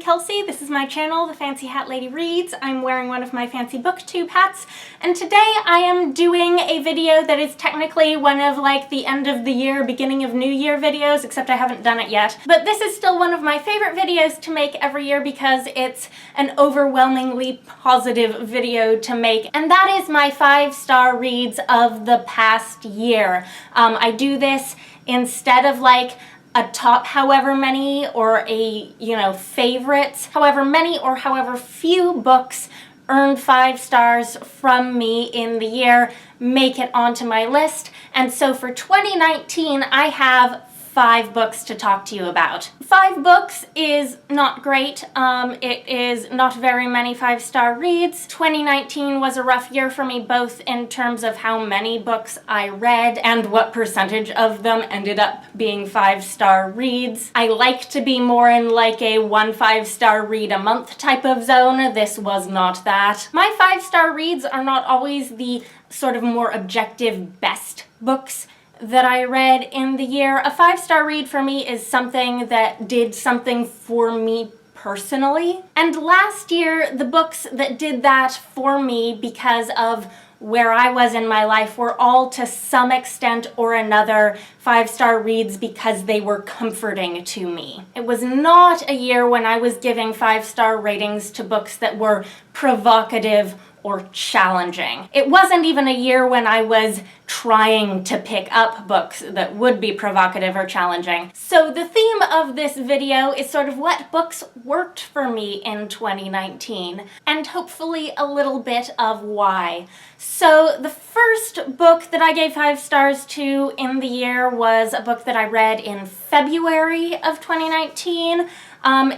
Kelsey. This is my channel, The Fancy Hat Lady Reads. I'm wearing one of my fancy booktube hats, and today I am doing a video that is technically one of like the end of the year, beginning of new year videos, except I haven't done it yet. But this is still one of my favorite videos to make every year because it's an overwhelmingly positive video to make, and that is my 5-star reads of the past year. I do this instead of like a top however many or a, favorites, however many or however few books earned 5 stars from me in the year make it onto my list. And so for 2019, I have 5 books to talk to you about. 5 books is not great. It is not very many 5-star reads. 2019 was a rough year for me, both in terms of how many books I read and what percentage of them ended up being 5-star reads. I like to be more in like a 1 5-star read a month type of zone. This was not that. My 5-star reads are not always the sort of more objective best books that I read in the year. A 5-star read for me is something that did something for me personally. And last year, the books that did that for me because of where I was in my life were all to some extent or another 5-star reads because they were comforting to me. It was not a year when I was giving 5-star ratings to books that were provocative or challenging. It wasn't even a year when I was trying to pick up books that would be provocative or challenging. So the theme of this video is sort of what books worked for me in 2019, and hopefully a little bit of why. So the first book that I gave 5 stars to in the year was a book that I read in February of 2019.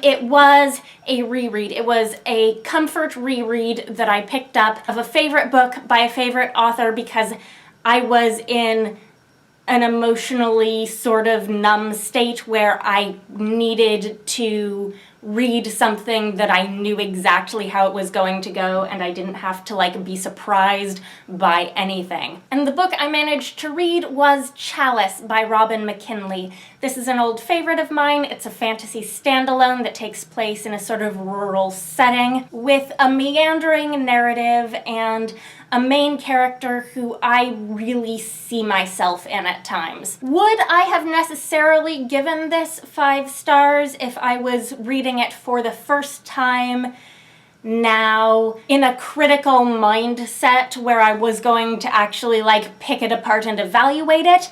It was a reread. It was a comfort reread that I picked up of a favorite book by a favorite author because I was in an emotionally sort of numb state where I needed to read something that I knew exactly how it was going to go and I didn't have to like be surprised by anything. And the book I managed to read was Chalice by McKinley. This is an old favorite of mine. It's a fantasy standalone that takes place in a sort of rural setting with a meandering narrative and a main character who I really see myself in at times. Would I have necessarily given this 5 stars if I was reading it for the first time now in a critical mindset where I was going to actually like pick it apart and evaluate it?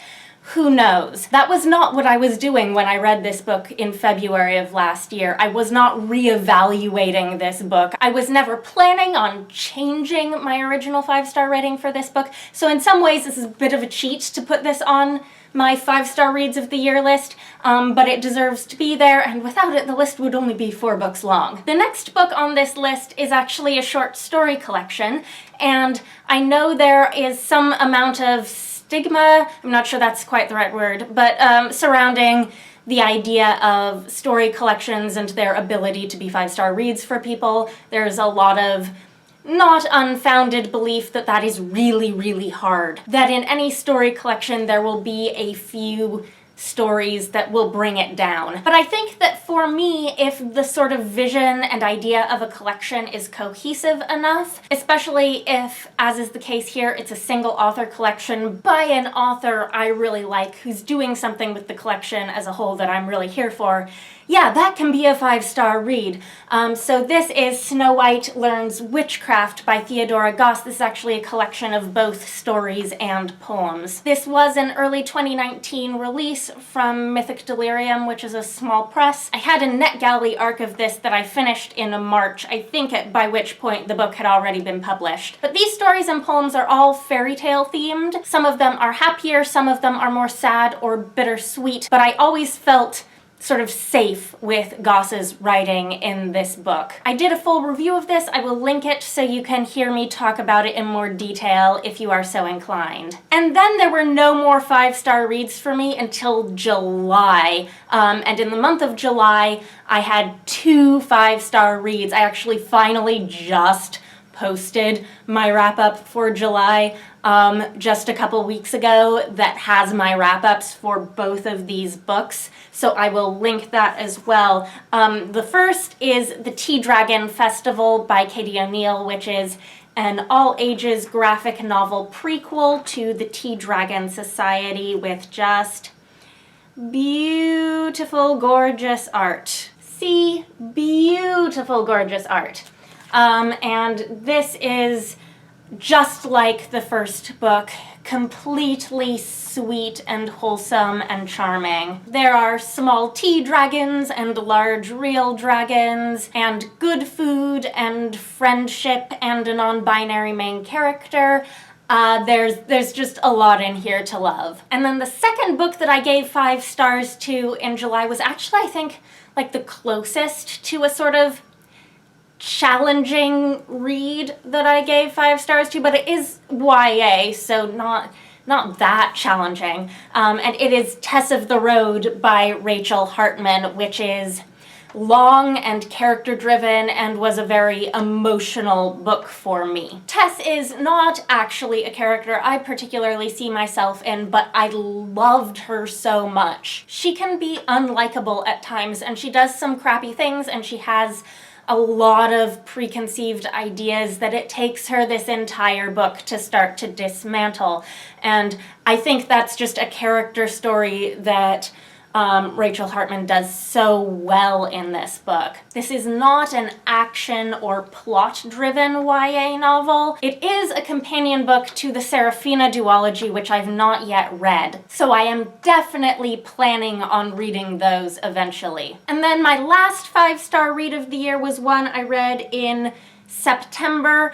Who knows? That was not what I was doing when I read this book in February of last year. I was not reevaluating this book. I was never planning on changing my original 5-star rating for this book, so in some ways this is a bit of a cheat to put this on my 5-star reads of the year list, but it deserves to be there, and without it the list would only be 4 books long. The next book on this list is actually a short story collection, and I know there is some amount of stigma, I'm not sure that's quite the right word, but surrounding the idea of story collections and their ability to be 5-star reads for people. There's a lot of not unfounded belief that that is really, really hard. That in any story collection there will be a few stories that will bring it down. But I think that for me, if the sort of vision and idea of a collection is cohesive enough, especially if, as is the case here, it's a single author collection by an author I really like who's doing something with the collection as a whole that I'm really here for, yeah, that can be a 5-star read. So this is Snow White Learns Witchcraft by Theodora Goss. This is actually a collection of both stories and poems. This was an early 2019 release from Mythic Delirium, which is a small press. I had a NetGalley arc of this that I finished in March, I think, by which point the book had already been published. But these stories and poems are all fairy tale themed. Some of them are happier, some of them are more sad or bittersweet, but I always felt sort of safe with Goss's writing in this book. I did a full review of this. I will link it so you can hear me talk about it in more detail if you are so inclined. And then there were no more 5-star reads for me until July. And in the month of July, I had 2 5-star reads. I actually finally just posted my wrap-up for July just a couple weeks ago that has my wrap-ups for both of these books, so I will link that as well. The first is The Tea Dragon Festival by Katie O'Neill, which is an all-ages graphic novel prequel to the Tea Dragon Society with just beautiful, gorgeous art. See? Beautiful, gorgeous art. And this is just like the first book, completely sweet and wholesome and charming. There are small tea dragons and large real dragons, and good food and friendship and a non-binary main character. There's just a lot in here to love. And then the second book that I gave 5 stars to in July was actually, I think, like the closest to a sort of challenging read that I gave 5 stars to, but it is YA, so not that challenging. And it is Tess of the Road by Rachel Hartman, which is long and character-driven and was a very emotional book for me. Tess is not actually a character I particularly see myself in, but I loved her so much. She can be unlikable at times, and she does some crappy things, and she has a lot of preconceived ideas that it takes her this entire book to start to dismantle. And I think that's just a character story that Rachel Hartman does so well in this book. This is not an action or plot-driven YA novel. It is a companion book to the Serafina duology, which I've not yet read. So I am definitely planning on reading those eventually. And then my last 5-star read of the year was one I read in September,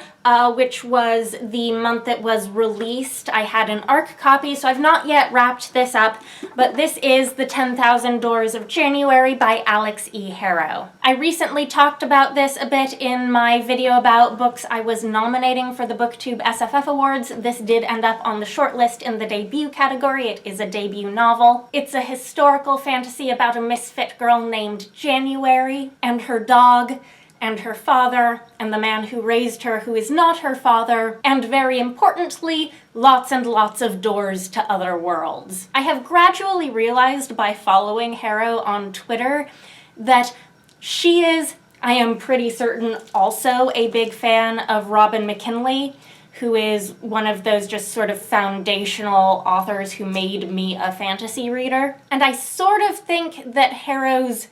which was the month it was released. I had an ARC copy, so I've not yet wrapped this up, but this is The 10,000 Doors of January by Alix E. Harrow. I recently talked about this a bit in my video about books I was nominating for the BookTube SFF Awards. This did end up on the shortlist in the debut category. It is a debut novel. It's a historical fantasy about a misfit girl named January and her dog and her father, and the man who raised her who is not her father, and very importantly, lots and lots of doors to other worlds. I have gradually realized by following Harrow on Twitter that she is, I am pretty certain, also a big fan of Robin McKinley, who is one of those just sort of foundational authors who made me a fantasy reader. And I sort of think that Harrow's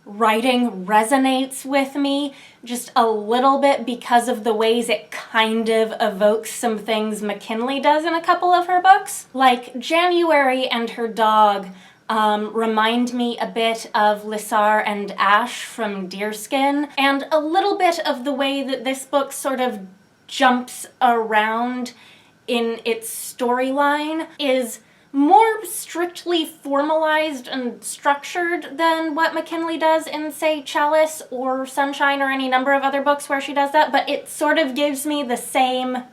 writing resonates with me just a little bit because of the ways it kind of evokes some things McKinley does in a couple of her books. Like January and her dog remind me a bit of Lissar and Ash from Deerskin, and a little bit of the way that this book sort of jumps around in its storyline is more strictly formalized and structured than what McKinley does in, say, Chalice or Sunshine or any number of other books where she does that, but it sort of gives me the same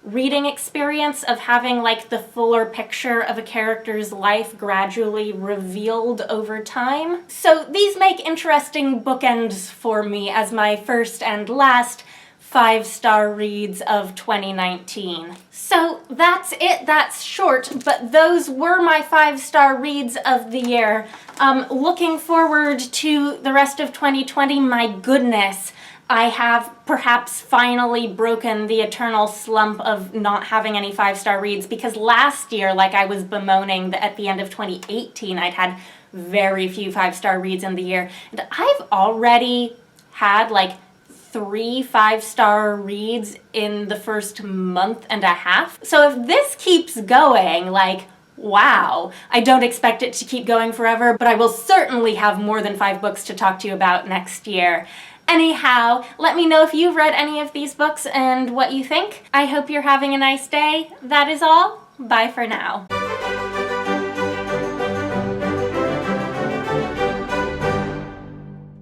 reading experience of having like the fuller picture of a character's life gradually revealed over time. So these make interesting bookends for me as my first and last 5-star reads of 2019. So that's it, that's short, but those were my 5-star reads of the year. Looking forward to the rest of 2020, my goodness, I have perhaps finally broken the eternal slump of not having any 5-star reads, because last year, like I was bemoaning that at the end of 2018, I'd had very few 5-star reads in the year, and I've already had like 3 5-star reads in the first month and a half. So if this keeps going, like, wow. I don't expect it to keep going forever, but I will certainly have more than 5 books to talk to you about next year. Anyhow, let me know if you've read any of these books and what you think. I hope you're having a nice day. That is all. Bye for now.